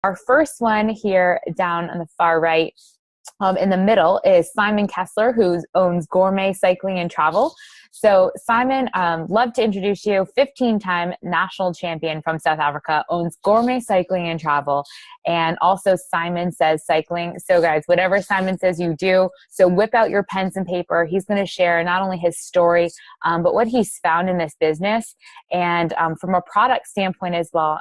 Our first one here down on the far right, in the middle, is Simon Kessler, who owns Gourmet Cycling and Travel. So Simon, love to introduce you, 15-time national champion from South Africa, owns Gourmet Cycling and Travel, and also Simon Says Cycling. So guys, whatever Simon says you do, so whip out your pens and paper. He's going to share not only his story, but what he's found in this business, and from a product standpoint as well.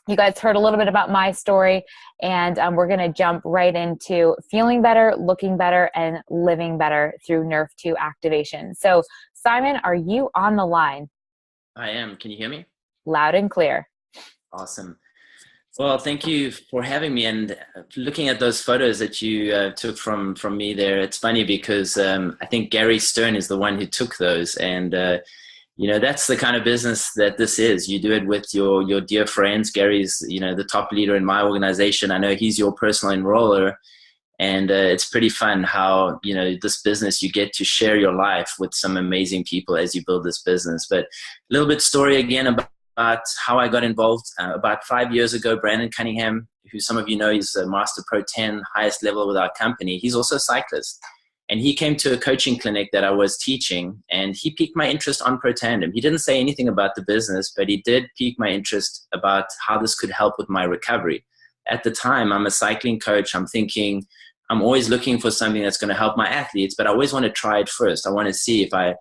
You guys heard a little bit about my story, and we're going to jump right into feeling better, looking better, and living better through Nrf2 activation. So, Simon, are you on the line? I am. Can you hear me? Loud and clear. Awesome. Well, thank you for having me. And looking at those photos that you took from me there, it's funny because I think Gary Stern is the one who took those, and that's the kind of business that this is. You do it with your dear friends. Gary's, the top leader in my organization. I know he's your personal enroller. And it's pretty fun how, this business, you get to share your life with some amazing people as you build this business. But a little bit story again about how I got involved. About 5 years ago, Brandon Cunningham, who some of you know, is a Master Pro 10, highest level with our company. He's also a cyclist. And he came to a coaching clinic that I was teaching, and he piqued my interest on Pro Tandem. He didn't say anything about the business, but he did pique my interest about how this could help with my recovery. At the time, I'm a cycling coach. I'm thinking, I'm always looking for something that's going to help my athletes, but I always want to try it first. I want to see if I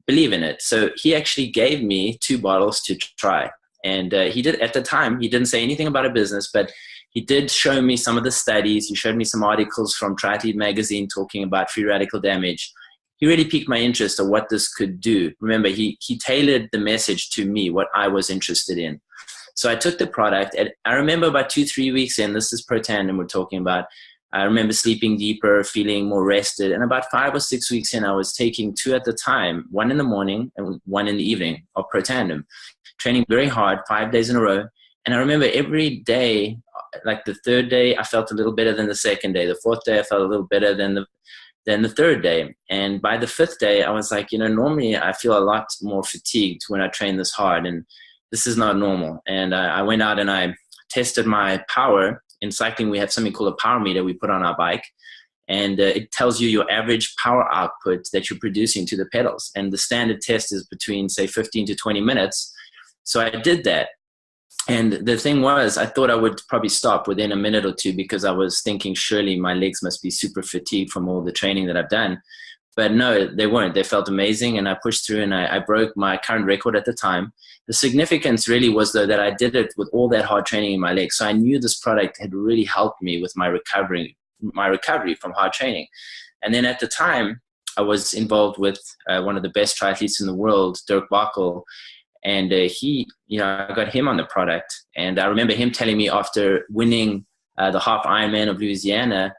believe in it. So he actually gave me 2 bottles to try. And he did, at the time, he didn't say anything about a business, but he did show me some of the studies. He showed me some articles from Triathlete magazine talking about free radical damage. He really piqued my interest of what this could do. Remember, he tailored the message to me, what I was interested in. So I took the product, and I remember about 2-3 weeks in, this is Pro Tandem we're talking about, I remember sleeping deeper, feeling more rested. And about 5 or 6 weeks in, I was taking 2 at the time, 1 in the morning and 1 in the evening of Pro Tandem, training very hard, 5 days in a row. And I remember every day, like the 3rd day, I felt a little better than the 2nd day. The 4th day, I felt a little better than the 3rd day. And by the 5th day, I was like, normally I feel a lot more fatigued when I train this hard, and this is not normal. And I went out and I tested my power. In cycling, we have something called a power meter we put on our bike, and it tells you your average power output that you're producing to the pedals. And the standard test is between, say, 15 to 20 minutes. So I did that. And the thing was, I thought I would probably stop within a minute or 2 because I was thinking surely my legs must be super fatigued from all the training that I've done. But no, they weren't. They felt amazing, and I pushed through, and I broke my current record at the time. The significance really was, though, that I did it with all that hard training in my legs. So I knew this product had really helped me with my recovery from hard training. And then at the time, I was involved with one of the best triathletes in the world, Dirk Bockel. And I got him on the product. And I remember him telling me after winning the half Ironman of Louisiana,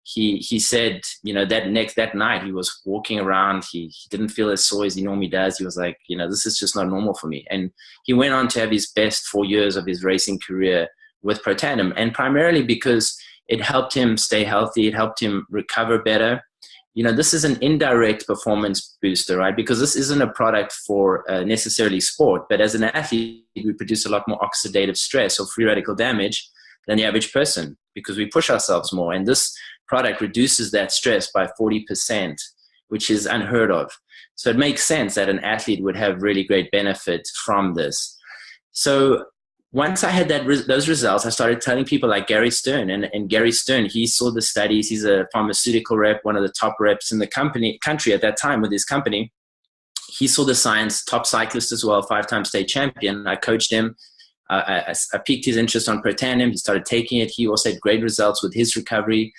he said, that night he was walking around. He didn't feel as sore as he normally does. He was like, this is just not normal for me. And he went on to have his best 4 years of his racing career with Pro Tandem, and primarily because it helped him stay healthy. It helped him recover better. This is an indirect performance booster, right? Because this isn't a product for necessarily sport, but as an athlete, we produce a lot more oxidative stress or free radical damage than the average person because we push ourselves more. And this product reduces that stress by 40%, which is unheard of. So it makes sense that an athlete would have really great benefit from this. So once I had those results, I started telling people like Gary Stern. And Gary Stern, he saw the studies. He's a pharmaceutical rep, one of the top reps in the country at that time with his company. He saw the science, top cyclist as well, 5-time state champion. I coached him. I piqued his interest on Pro Tandem. He started taking it. He also had great results with his recovery.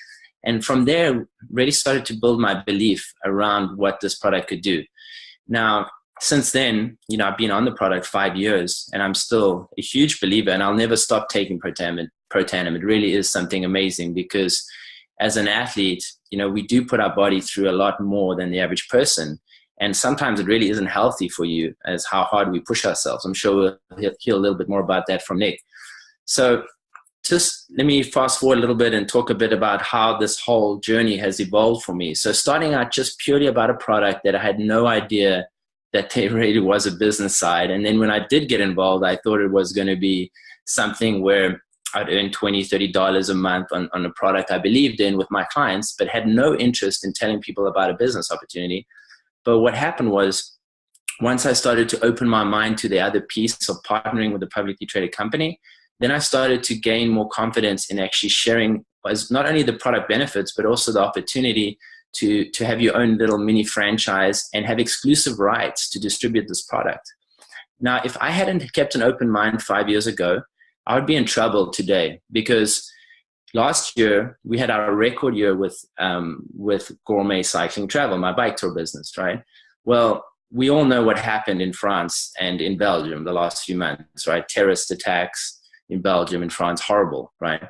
And from there, really started to build my belief around what this product could do. Now, since then, I've been on the product 5 years, and I'm still a huge believer, and I'll never stop taking Pro Tandem. It really is something amazing because as an athlete, we do put our body through a lot more than the average person. And sometimes it really isn't healthy for you as how hard we push ourselves. I'm sure we'll hear a little bit more about that from Nick. So just let me fast forward a little bit and talk a bit about how this whole journey has evolved for me. So starting out just purely about a product that I had no idea that there really was a business side. And then when I did get involved, I thought it was going to be something where I'd earn $20, $30 a month on a product I believed in with my clients, but had no interest in telling people about a business opportunity. But what happened was, once I started to open my mind to the other piece of partnering with a publicly traded company, then I started to gain more confidence in actually sharing as not only the product benefits, but also the opportunity to have your own little mini franchise and have exclusive rights to distribute this product. Now, if I hadn't kept an open mind 5 years ago, I would be in trouble today, because last year we had our record year with Gourmet Cycling Travel, my bike tour business, right? Well, we all know what happened in France and in Belgium the last few months, right? Terrorist attacks in Belgium and France, horrible, right?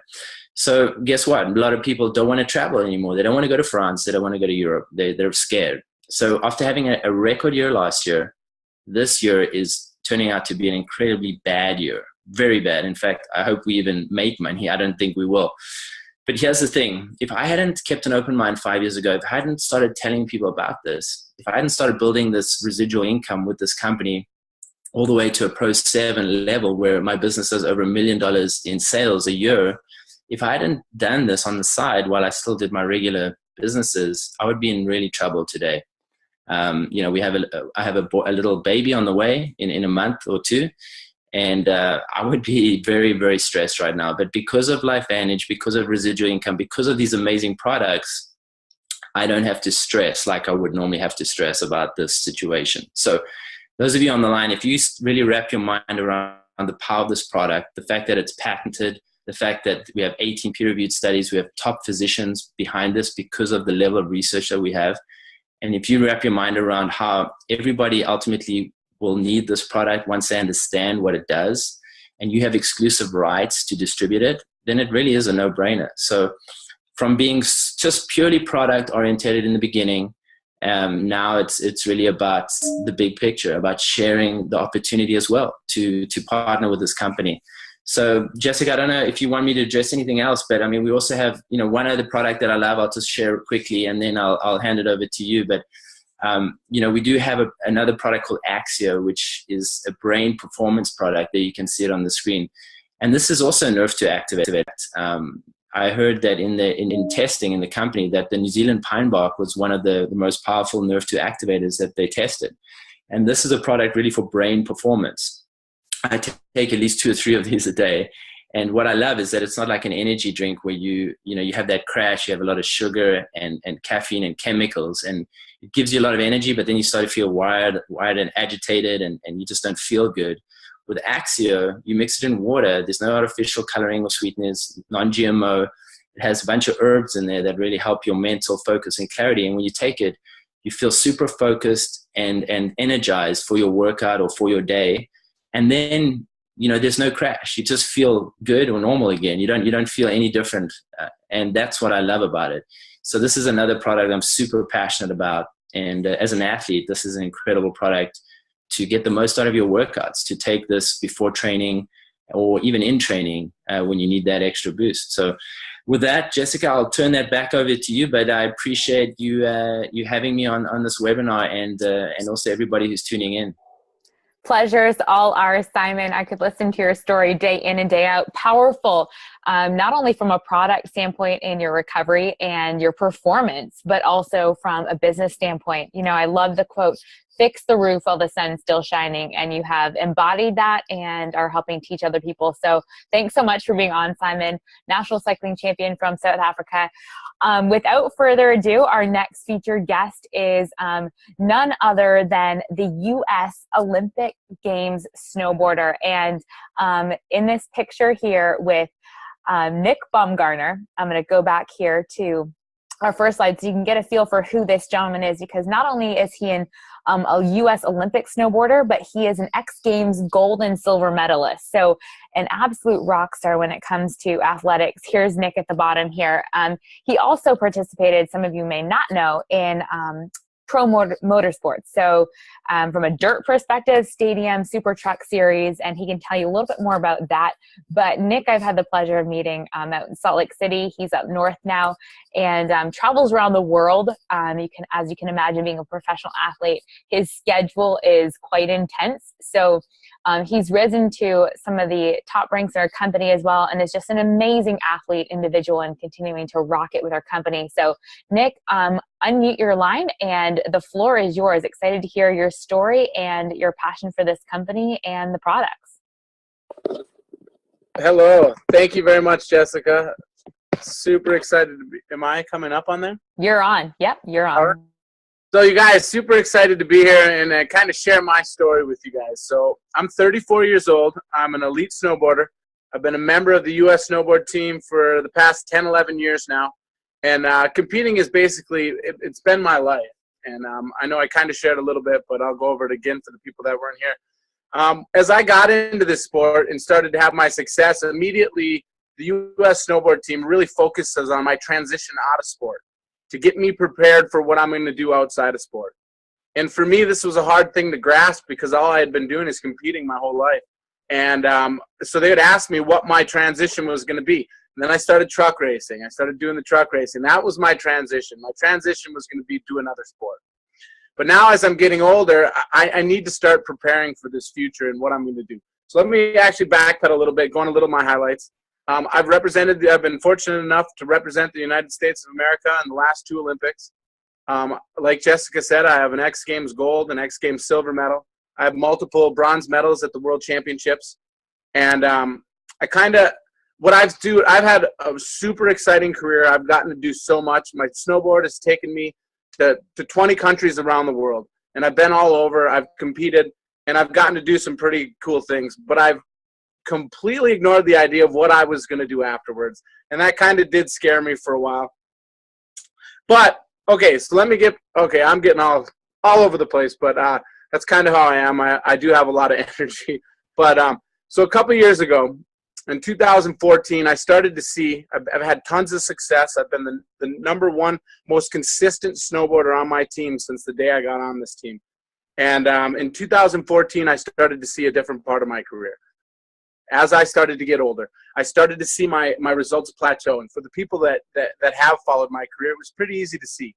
So guess what? A lot of people don't want to travel anymore. They don't want to go to France. They don't want to go to Europe. They're scared. So after having a record year last year, this year is turning out to be an incredibly bad year. Very bad. In fact, I hope we even make money. I don't think we will. But here's the thing. If I hadn't kept an open mind 5 years ago, if I hadn't started telling people about this, if I hadn't started building this residual income with this company all the way to a Pro 7 level where my business does over $1 million in sales a year, if I hadn't done this on the side while I still did my regular businesses, I would be in really trouble today. I have a little baby on the way in a month or two. And I would be very, very stressed right now. But because of LifeVantage, because of residual income, because of these amazing products, I don't have to stress like I would normally have to stress about this situation. So those of you on the line, if you really wrap your mind around the power of this product, the fact that it's patented, the fact that we have 18 peer-reviewed studies, we have top physicians behind this because of the level of research that we have. And if you wrap your mind around how everybody ultimately will need this product once they understand what it does, and you have exclusive rights to distribute it, then it really is a no-brainer. So from being just purely product oriented in the beginning, now it's really about the big picture, about sharing the opportunity as well to partner with this company. So Jessica, I don't know if you want me to address anything else, but I mean, we also have, one other product that I love. I'll just share quickly and then I'll hand it over to you. But we do have another product called Axio, which is a brain performance product that you can see it on the screen. And this is also Nrf2 activate. I heard that in testing in the company that the New Zealand pine bark was one of the most powerful Nrf2 activators that they tested. And this is a product really for brain performance. I take at least 2 or 3 of these a day. And what I love is that it's not like an energy drink where you have that crash, you have a lot of sugar and caffeine and chemicals, and it gives you a lot of energy, but then you start to feel wired and agitated, and you just don't feel good. With Axio, you mix it in water. There's no artificial coloring or sweeteners, non-GMO. It has a bunch of herbs in there that really help your mental focus and clarity. And when you take it, you feel super focused and energized for your workout or for your day. And then, there's no crash. You just feel good or normal again. You don't feel any different. And that's what I love about it. So this is another product I'm super passionate about. And as an athlete, this is an incredible product to get the most out of your workouts, to take this before training or even in training when you need that extra boost. So with that, Jessica, I'll turn that back over to you, but I appreciate you having me on this webinar and also everybody who's tuning in. Pleasure's all ours, Simon. I could listen to your story day in and day out. Powerful, not only from a product standpoint in your recovery and your performance, but also from a business standpoint. I love the quote, "Fix the roof while the sun's still shining," and you have embodied that and are helping teach other people. So thanks so much for being on, Simon, national cycling champion from South Africa. Without further ado, our next featured guest is none other than the U.S. Olympic Games snowboarder. And in this picture here with Nick Baumgartner, I'm going to go back here to our first slide so you can get a feel for who this gentleman is, because not only is he a U.S. Olympic snowboarder, but he is an X Games gold and silver medalist. So an absolute rock star when it comes to athletics. Here's Nick at the bottom here. He also participated, some of you may not know, in pro motorsports. So from a dirt perspective, stadium, super truck series, and he can tell you a little bit more about that. But Nick, I've had the pleasure of meeting out in Salt Lake City. He's up north now and travels around the world. As you can imagine, being a professional athlete, his schedule is quite intense. So He's risen to some of the top ranks in our company as well, and is just an amazing athlete individual and continuing to rock it with our company. So Nick, unmute your line and the floor is yours. Excited to hear your story and your passion for this company and the products. Hello. Thank you very much, Jessica. Super excited to be. Am I coming up on there? You're on. Yep, you're on. All right. So you guys, super excited to be here and kind of share my story with you guys. So I'm 34 years old. I'm an elite snowboarder. I've been a member of the U.S. snowboard team for the past 10, 11 years now. And competing is basically, it's been my life. And I know I kind of shared a little bit, but I'll go over it again for the people that weren't here. As I got into this sport and started to have my success, immediately the U.S. snowboard team really focuses on my transition out of sport to get me prepared for what I'm going to do outside of sport. And for me, this was a hard thing to grasp because all I had been doing is competing my whole life. And so they would ask me what my transition was going to be. And then I started truck racing. I started doing the truck racing. That was my transition. My transition was going to be to another sport. But now as I'm getting older, I need to start preparing for this future and what I'm going to do. So let me actually backpedal a little bit, go on a little of my highlights. I've been fortunate enough to represent the United States of America in the last 2 Olympics. Like Jessica said, I have an X Games gold and X Games silver medal. I have multiple bronze medals at the World Championships. And I've had a super exciting career. I've gotten to do so much. My snowboard has taken me to 20 countries around the world. And I've been all over. I've competed, and I've gotten to do some pretty cool things. But I've completely ignored the idea of what I was going to do afterwards. And that kind of did scare me for a while. But, okay, so I'm getting all over the place, but that's kind of how I am. I do have a lot of energy. But so a couple years ago, in 2014, I started to see, I've had tons of success. I've been the #1 most consistent snowboarder on my team since the day I got on this team. And in 2014, I started to see a different part of my career. As I started to get older, I started to see my results plateau. And for the people that have followed my career, it was pretty easy to see.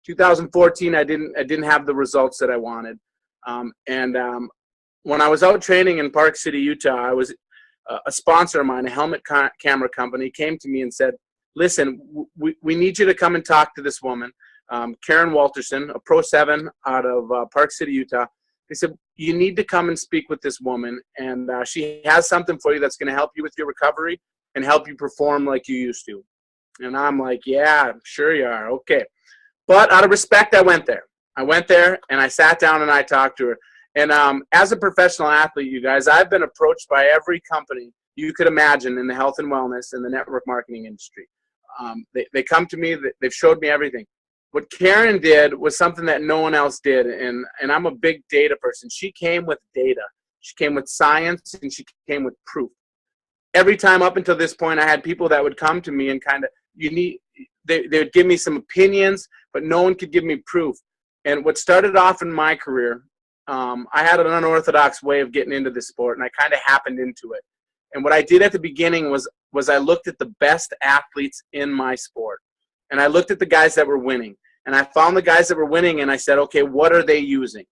2014, I didn't have the results that I wanted. When I was out training in Park City, Utah, I was a sponsor of mine, a helmet camera company, came to me and said, listen, we need you to come and talk to this woman, Karen Walterson, a Pro 7 out of Park City, Utah. They said, you need to come and speak with this woman, and she has something for you that's going to help you with your recovery and help you perform like you used to. And I'm like, yeah, sure you are. Okay. But out of respect, I went there. I went there, and I sat down, and I talked to her. And as a professional athlete, you guys, I've been approached by every company you could imagine in the health and wellness and the network marketing industry. They come to me. They've showed me everything. What Karen did was something that no one else did, and I'm a big data person. She came with data. She came with science, and she came with proof. Every time up until this point, I had people that would come to me and kind of, they would give me some opinions, but no one could give me proof. And what started off in my career, I had an unorthodox way of getting into this sport, and I kind of happened into it. And what I did at the beginning was I looked at the best athletes in my sport, and I looked at the guys that were winning. And I found the guys that were winning, and I said, okay, what are they using?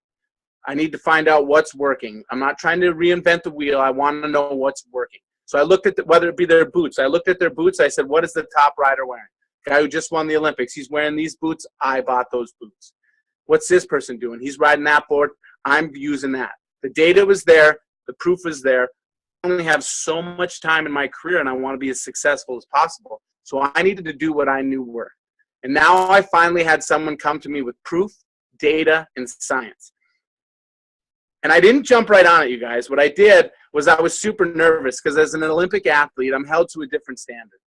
I need to find out what's working. I'm not trying to reinvent the wheel. I want to know what's working. So I looked at whether it be their boots. I looked at their boots. I said, what is the top rider wearing? Guy who just won the Olympics. He's wearing these boots. I bought those boots. What's this person doing? He's riding that board. I'm using that. The data was there. The proof was there. I only have so much time in my career, and I want to be as successful as possible. So I needed to do what I knew worked. And now I finally had someone come to me with proof, data, and science. And I didn't jump right on it, you guys. What I did was I was super nervous because as an Olympic athlete, I'm held to a different standard.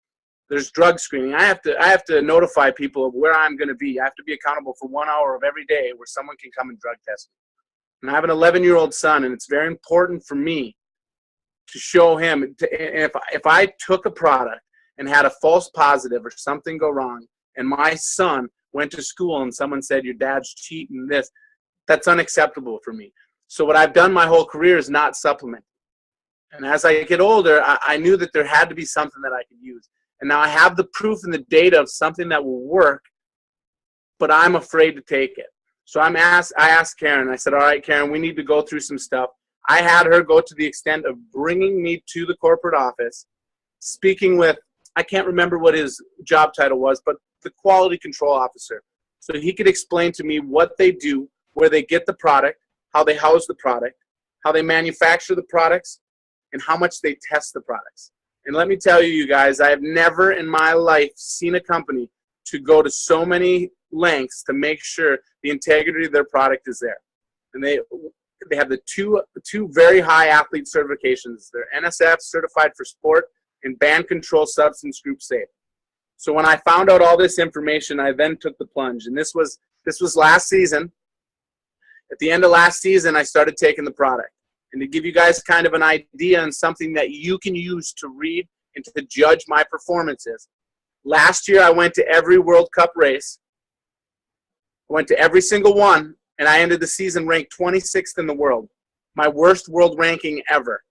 There's drug screening. I have to notify people of where I'm going to be. I have to be accountable for 1 hour of every day where someone can come and drug test me. And I have an 11-year-old son, and it's very important for me to show him. If I took a product and had a false positive or something go wrong, and my son went to school and someone said, your dad's cheating this, that's unacceptable for me. So what I've done my whole career is not supplement. And as I get older, I knew that there had to be something that I could use. And now I have the proof and the data of something that will work, but I'm afraid to take it. So I asked Karen, I said, all right, Karen, we need to go through some stuff. I had her go to the extent of bringing me to the corporate office, speaking with, I can't remember what his job title was, but the quality control officer. So he could explain to me what they do, where they get the product, how they house the product, how they manufacture the products, and how much they test the products. And let me tell you, you guys, I have never in my life seen a company to go to so many lengths to make sure the integrity of their product is there. And they have the two very high athlete certifications. They're NSF, certified for sport, and band control substance group safe. So when I found out all this information, I then took the plunge. And this was last season. At the end of last season, I started taking the product. And to give you guys kind of an idea and something that you can use to read and to judge my performances. Last year, I went to every World Cup race. I went to every single one, and I ended the season ranked 26th in the world. My worst world ranking ever.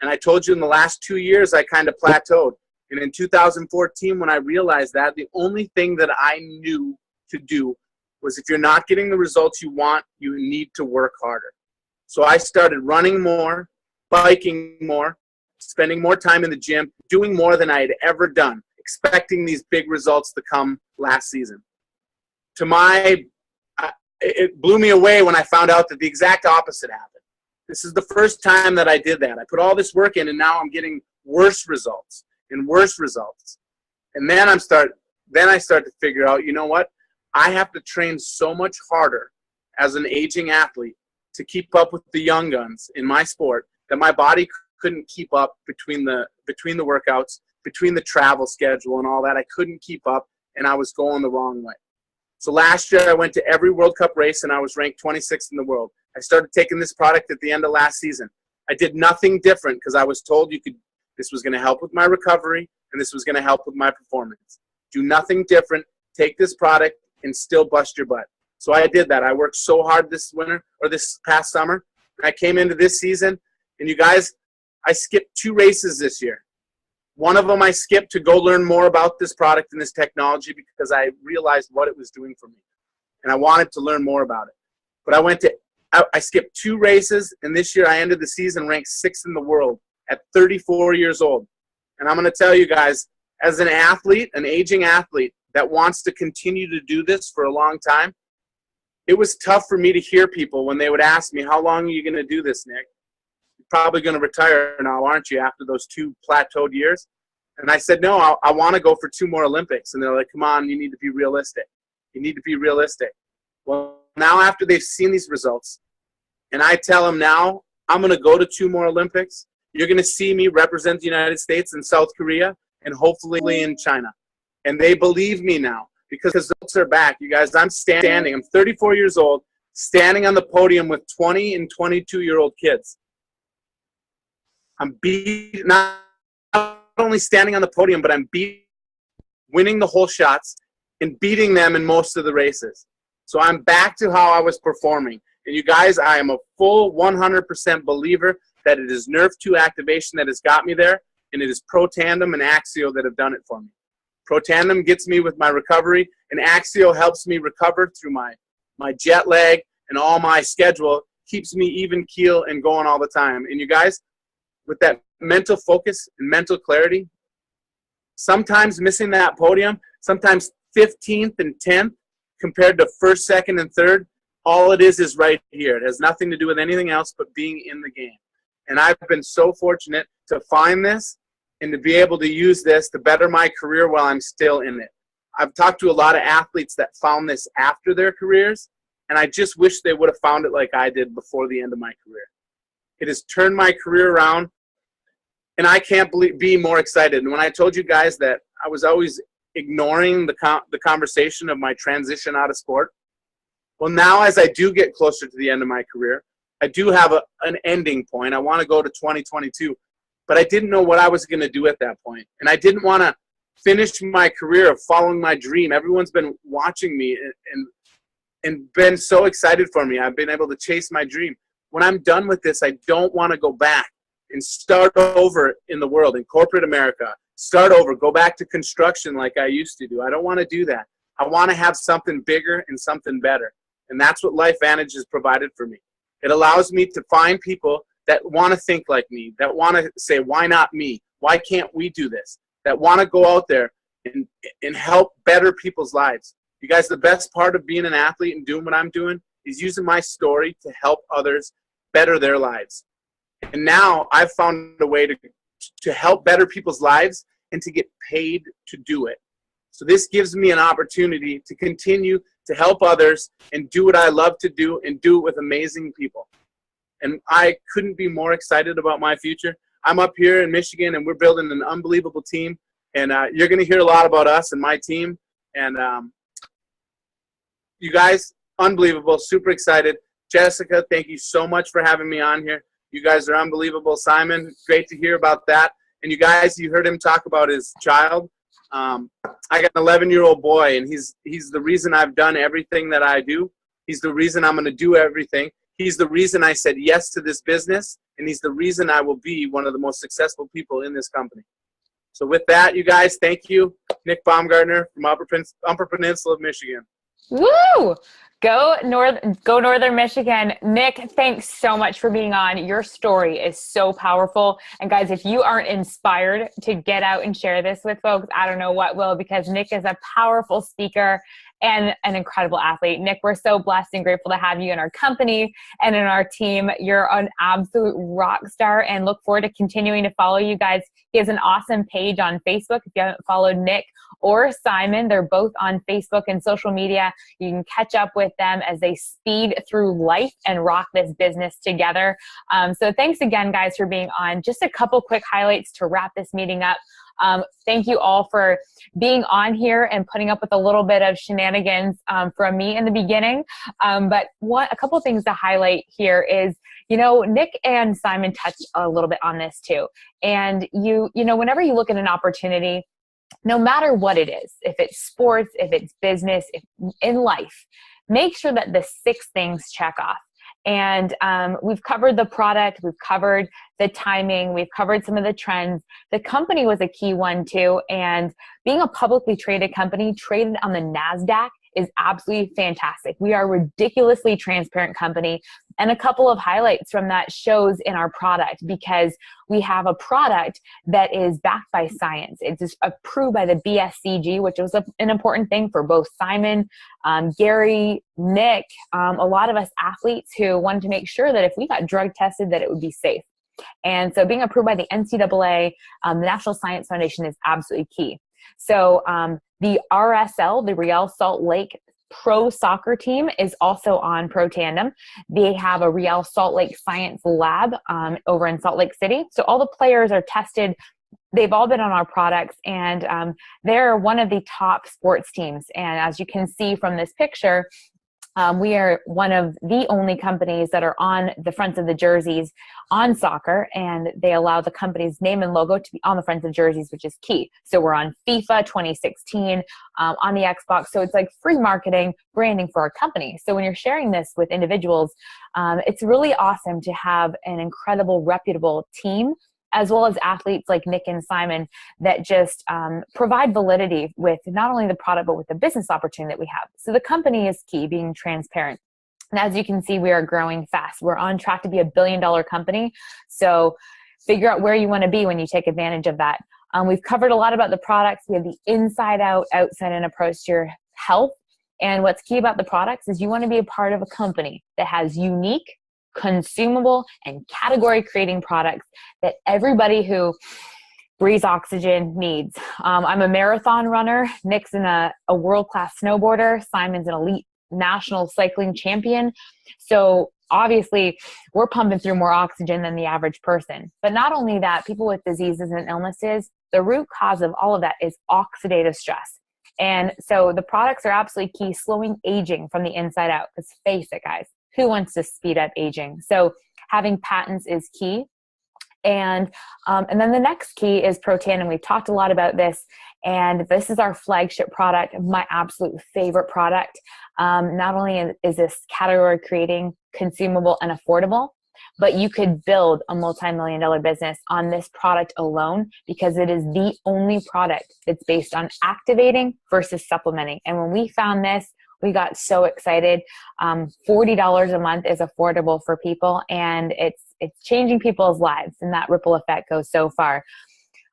And I told you in the last 2 years, I kind of plateaued. And in 2014, when I realized that, the only thing that I knew to do was if you're not getting the results you want, you need to work harder. So I started running more, biking more, spending more time in the gym, doing more than I had ever done, expecting these big results to come last season. It blew me away when I found out that the exact opposite happened. This is the first time that I did that. I put all this work in, and now I'm getting worse results and worse results. And then I start to figure out, you know what? I have to train so much harder as an aging athlete to keep up with the young guns in my sport that my body couldn't keep up between the workouts, between the travel schedule and all that. I couldn't keep up, and I was going the wrong way. So last year I went to every World Cup race, and I was ranked 26th in the world. I started taking this product at the end of last season. I did nothing different because I was told this was going to help with my recovery and this was going to help with my performance. Do nothing different. Take this product and still bust your butt. So I did that. I worked so hard this winter or this past summer. I came into this season, and you guys, I skipped 2 races this year. One of them I skipped to go learn more about this product and this technology because I realized what it was doing for me, and I wanted to learn more about it. But I skipped 2 races, and this year I ended the season ranked 6th in the world at 34 years old. And I'm going to tell you guys, as an athlete, an aging athlete that wants to continue to do this for a long time, it was tough for me to hear people when they would ask me, how long are you going to do this, Nick? You're probably going to retire now, aren't you, after those 2 plateaued years? And I said, no, I want to go for 2 more Olympics. And they're like, come on, you need to be realistic. You need to be realistic. Well, now after they've seen these results, and I tell them now, I'm going to go to 2 more Olympics. You're going to see me represent the United States and South Korea and hopefully in China. And they believe me now because the results are back. You guys, I'm 34 years old, standing on the podium with 20 and 22-year-old kids. I'm not only standing on the podium, but I'm winning the whole shots and beating them in most of the races. So I'm back to how I was performing. And you guys, I am a full 100% believer that it is Nrf2 activation that has got me there, and it is Pro Tandem and Axio that have done it for me. Pro Tandem gets me with my recovery, and Axio helps me recover through my jet lag, and all my schedule keeps me even keel and going all the time. And you guys, with that mental focus and mental clarity, sometimes missing that podium, sometimes 15th and 10th compared to 1st, 2nd, and 3rd, all it is right here. It has nothing to do with anything else but being in the game. And I've been so fortunate to find this and to be able to use this to better my career while I'm still in it. I've talked to a lot of athletes that found this after their careers, and I just wish they would have found it like I did before the end of my career. It has turned my career around, and I can't be more excited. And when I told you guys that I was always ignoring the conversation of my transition out of sport, well, now as I do get closer to the end of my career, I do have an ending point. I want to go to 2022, but I didn't know what I was going to do at that point. And I didn't want to finish my career of following my dream. Everyone's been watching me and been so excited for me. I've been able to chase my dream. When I'm done with this, I don't want to go back and start over in the world, in corporate America. Start over, go back to construction like I used to do. I don't want to do that. I want to have something bigger and something better. And that's what LifeVantage has provided for me. It allows me to find people that want to think like me, that want to say, why not me? Why can't we do this? That want to go out there and help better people's lives. You guys, the best part of being an athlete and doing what I'm doing is using my story to help others better their lives. And now I've found a way to help better people's lives and to get paid to do it. So this gives me an opportunity to continue to help others and do what I love to do and do it with amazing people. And I couldn't be more excited about my future. I'm up here in Michigan, and we're building an unbelievable team. And you're going to hear a lot about us and my team. And you guys, unbelievable, super excited. Jessica, thank you so much for having me on here. You guys are unbelievable. Simon, great to hear about that. And you guys, you heard him talk about his child. I got an 11-year-old boy, and he's the reason I've done everything that I do. He's the reason I'm going to do everything. He's the reason I said yes to this business, and he's the reason I will be one of the most successful people in this company. So with that, you guys, thank you. Nick Baumgartner from Upper Peninsula of Michigan. Woo! Go Northern Michigan. Nick, thanks so much for being on. Your story is so powerful. And guys, if you aren't inspired to get out and share this with folks, I don't know what will, because Nick is a powerful speaker and an incredible athlete. Nick, we're so blessed and grateful to have you in our company and in our team. You're an absolute rock star, and look forward to continuing to follow you guys. He has an awesome page on Facebook. If you haven't followed Nick or Simon, they're both on Facebook and social media. You can catch up with them as they speed through life and rock this business together. So thanks again, guys, for being on. Just a couple quick highlights to wrap this meeting up. Thank you all for being on here and putting up with a little bit of shenanigans from me in the beginning. But a couple things to highlight here is, Nick and Simon touched a little bit on this too. And whenever you look at an opportunity, no matter what it is, if it's sports, if it's business, if in life, make sure that the 6 things check off. And we've covered the product, we've covered the timing, we've covered some of the trends. The company was a key one too. And being a publicly traded company, traded on the NASDAQ, is absolutely fantastic. We are a ridiculously transparent company. And a couple of highlights from that shows in our product, because we have a product that is backed by science. It's approved by the BSCG, which was an important thing for both Simon, Gary, Nick, a lot of us athletes who wanted to make sure that if we got drug tested, that it would be safe. And so being approved by the NCAA, the National Science Foundation, is absolutely key. So the RSL, the Real Salt Lake Pro Soccer team, is also on Pro Tandem. They have a Real Salt Lake Science Lab over in Salt Lake City. So all the players are tested. They've all been on our products, and they're one of the top sports teams. And as you can see from this picture, we are one of the only companies that are on the fronts of the jerseys on soccer, and they allow the company's name and logo to be on the fronts of jerseys, which is key. So we're on FIFA 2016, on the Xbox. So it's like free marketing, branding for our company. So when you're sharing this with individuals, it's really awesome to have an incredible, reputable team, as well as athletes like Nick and Simon, that just provide validity with not only the product, but with the business opportunity that we have. So the company is key, being transparent. And as you can see, we are growing fast. We're on track to be $1 billion company. So figure out where you want to be when you take advantage of that. We've covered a lot about the products. We have the inside out, outside in approach to your health. And what's key about the products is you want to be a part of a company that has unique, consumable, and category creating products that everybody who breathes oxygen needs. I'm a marathon runner. Nick's a world-class snowboarder. Simon's an elite national cycling champion. So obviously we're pumping through more oxygen than the average person. But not only that, people with diseases and illnesses, the root cause of all of that is oxidative stress. And so the products are absolutely key, slowing aging from the inside out. Because face it, guys, who wants to speed up aging? So having patents is key. And then the next key is Pro Tandem. We've talked a lot about this, and this is our flagship product, my absolute favorite product. Not only is this category creating, consumable, and affordable, but you could build a multi-million-dollar business on this product alone, because it is the only product that's based on activating versus supplementing. And when we found this, We got so excited. $40 a month is affordable for people, and it's changing people's lives, and that ripple effect goes so far.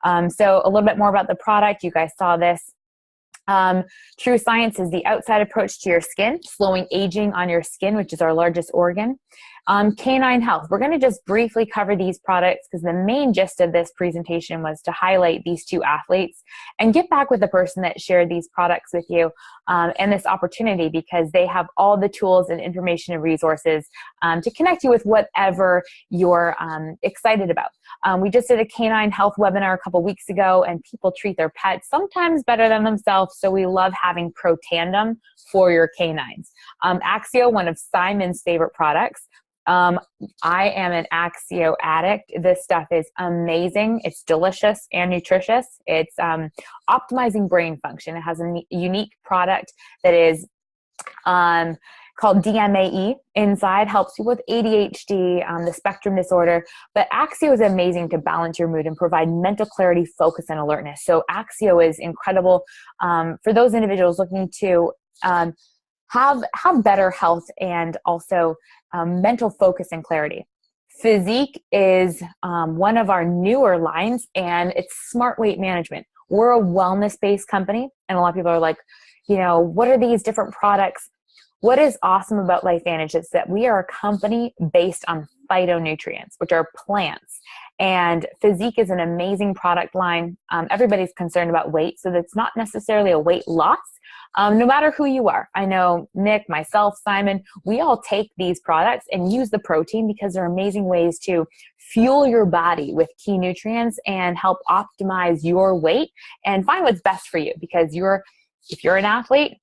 So a little bit more about the product. You guys saw this. True Science is the outside approach to your skin, slowing aging on your skin, which is our largest organ. Canine Health. We're going to just briefly cover these products because the main gist of this presentation was to highlight these two athletes and get back with the person that shared these products with you and this opportunity, because they have all the tools and information and resources to connect you with whatever you're excited about. We just did a Canine Health webinar a couple weeks ago, and people treat their pets sometimes better than themselves, so we love having Pro Tandem for your canines. Axio, one of Simon's favorite products. I am an Axio addict. This stuff is amazing. It's delicious and nutritious. It's optimizing brain function. It has a unique product that is called DMAE inside, helps you with ADHD, the spectrum disorder. But Axio is amazing to balance your mood and provide mental clarity, focus, and alertness. So Axio is incredible for those individuals looking to have better health and also mental focus and clarity. Physique is one of our newer lines, and it's smart weight management. We're a wellness-based company, and a lot of people are like, what are these different products? What is awesome about LifeVantage is that we are a company based on phytonutrients, which are plants. And Physique is an amazing product line. Everybody's concerned about weight, so that's not necessarily a weight loss. No matter who you are. I know Nick, myself, Simon, we all take these products and use the protein because they're amazing ways to fuel your body with key nutrients and help optimize your weight and find what's best for you, because if you're an athlete,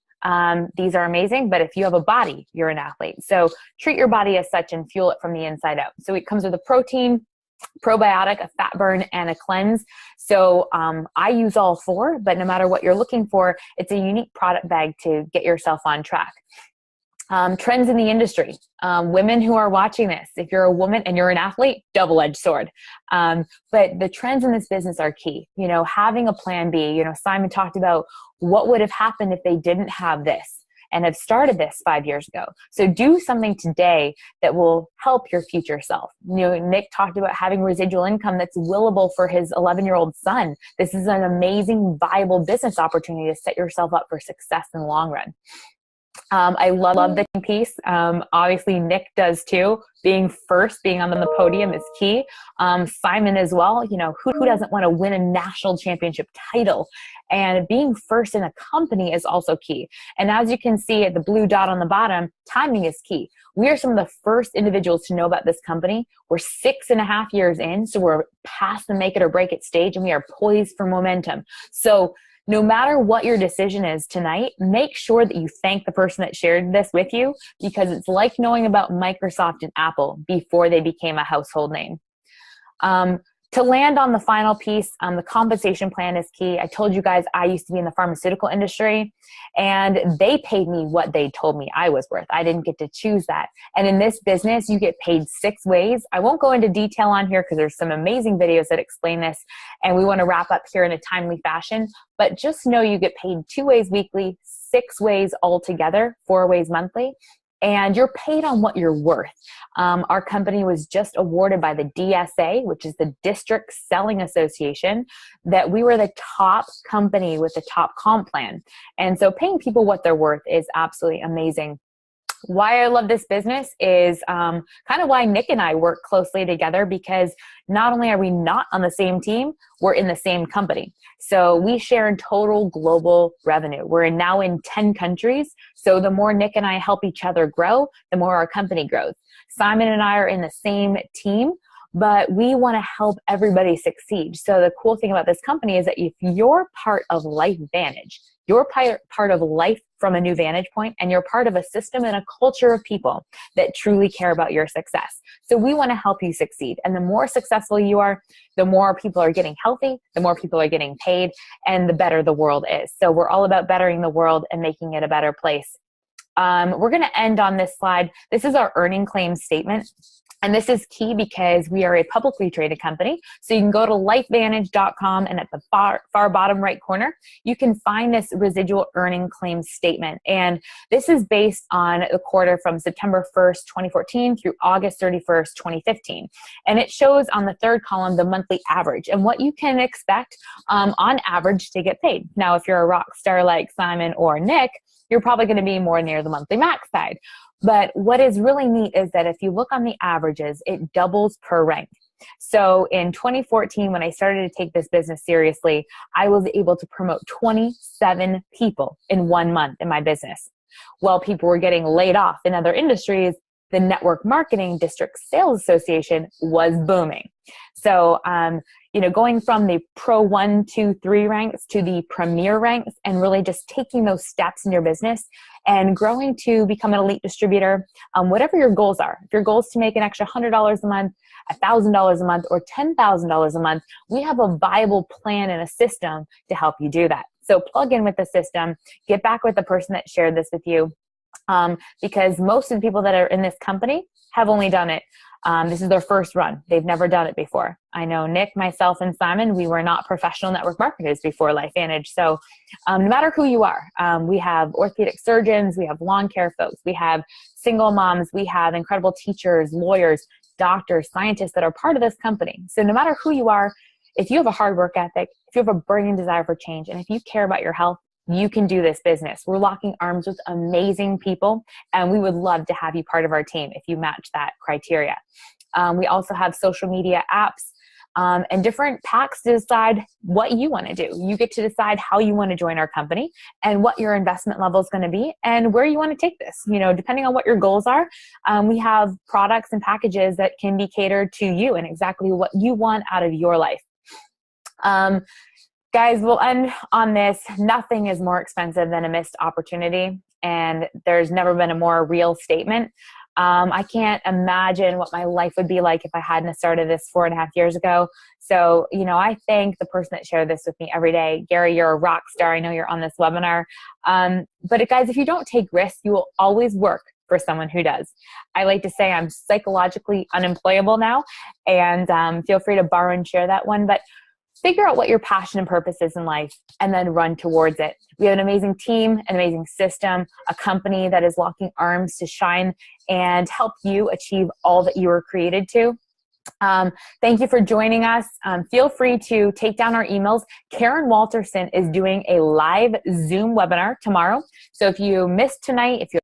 these are amazing, but if you have a body, you're an athlete. So treat your body as such and fuel it from the inside out. So it comes with a protein, probiotic, a fat burn, and a cleanse. So I use all four, but no matter what you're looking for, it's a unique product bag to get yourself on track. Trends in the industry. Women who are watching this, if you're a woman and you're an athlete, double-edged sword. But the trends in this business are key. Having a plan B. Simon talked about what would have happened if they didn't have this and have started this 5 years ago. So do something today that will help your future self. Nick talked about having residual income that's willable for his 11-year-old son. This is an amazing, viable business opportunity to set yourself up for success in the long run. I love the piece. Obviously, Nick does too. Being on the podium is key. Simon as well. Who doesn't want to win a national championship title? And being first in a company is also key. And as you can see at the blue dot on the bottom, timing is key. We are some of the first individuals to know about this company. We're 6.5 years in, so we're past the make it or break it stage, and we are poised for momentum. So no matter what your decision is tonight, make sure that you thank the person that shared this with you, because it's like knowing about Microsoft and Apple before they became a household name. To land on the final piece, the compensation plan is key. I told you guys I used to be in the pharmaceutical industry, and they paid me what they told me I was worth. I didn't get to choose that. And in this business, you get paid 6 ways. I won't go into detail on here because there's some amazing videos that explain this, and we want to wrap up here in a timely fashion. But just know you get paid 2 ways weekly, 6 ways altogether, 4 ways monthly. And you're paid on what you're worth. Our company was just awarded by the DSA, which is the District Selling Association, that we were the top company with the top comp plan. And so paying people what they're worth is absolutely amazing. Why I love this business is kind of why Nick and I work closely together, because not only are we not on the same team, we're in the same company. So we share in total global revenue. We're now in 10 countries. So the more Nick and I help each other grow, the more our company grows. Simon and I are in the same team, but we want to help everybody succeed. So the cool thing about this company is that if you're part of LifeVantage, you're part of life from a new vantage point, and you're part of a system and a culture of people that truly care about your success. So we want to help you succeed. And the more successful you are, the more people are getting healthy, the more people are getting paid, and the better the world is. So we're all about bettering the world and making it a better place. We're going to end on this slide. This is our earning claim statement. And this is key because we are a publicly traded company. So you can go to lifevantage.com, and at the far bottom right corner, you can find this residual earning claim statement. And this is based on the quarter from September 1st, 2014 through August 31st, 2015. And it shows on the third column the monthly average and what you can expect on average to get paid. Now, if you're a rock star like Simon or Nick, you're probably going to be more near the monthly max side. But what is really neat is that if you look on the averages, it doubles per rank. So in 2014, when I started to take this business seriously, I was able to promote 27 people in 1 month in my business. While people were getting laid off in other industries, the Network Marketing District Sales Association was booming. So, going from the Pro 1, 2, 3 ranks to the Premier ranks, and really just taking those steps in your business and growing to become an elite distributor, whatever your goals are. If your goal is to make an extra $100 a month, $1,000 a month, or $10,000 a month, we have a viable plan and a system to help you do that. So plug in with the system, get back with the person that shared this with you, because most of the people that are in this company have only done it. This is their first run. They've never done it before. I know Nick, myself, and Simon, we were not professional network marketers before LifeVantage. So no matter who you are, we have orthopedic surgeons, we have lawn care folks, we have single moms, we have incredible teachers, lawyers, doctors, scientists that are part of this company. So no matter who you are, if you have a hard work ethic, if you have a burning desire for change, and if you care about your health, you can do this business. We're locking arms with amazing people, and we would love to have you part of our team if you match that criteria. We also have social media apps and different packs to decide what you want to do. You get to decide how you want to join our company and what your investment level is going to be and where you want to take this. Depending on what your goals are, we have products and packages that can be catered to you and exactly what you want out of your life. Guys, we'll end on this. Nothing is more expensive than a missed opportunity, and there's never been a more real statement. I can't imagine what my life would be like if I hadn't started this 4.5 years ago. So, I thank the person that shared this with me every day. Gary, you're a rock star. I know you're on this webinar. But guys, if you don't take risks, you will always work for someone who does. I like to say I'm psychologically unemployable now, and feel free to borrow and share that one. But figure out what your passion and purpose is in life and then run towards it. We have an amazing team, an amazing system, a company that is locking arms to shine and help you achieve all that you were created to. Thank you for joining us. Feel free to take down our emails. Karen Walterson is doing a live Zoom webinar tomorrow. So if you missed tonight, if you're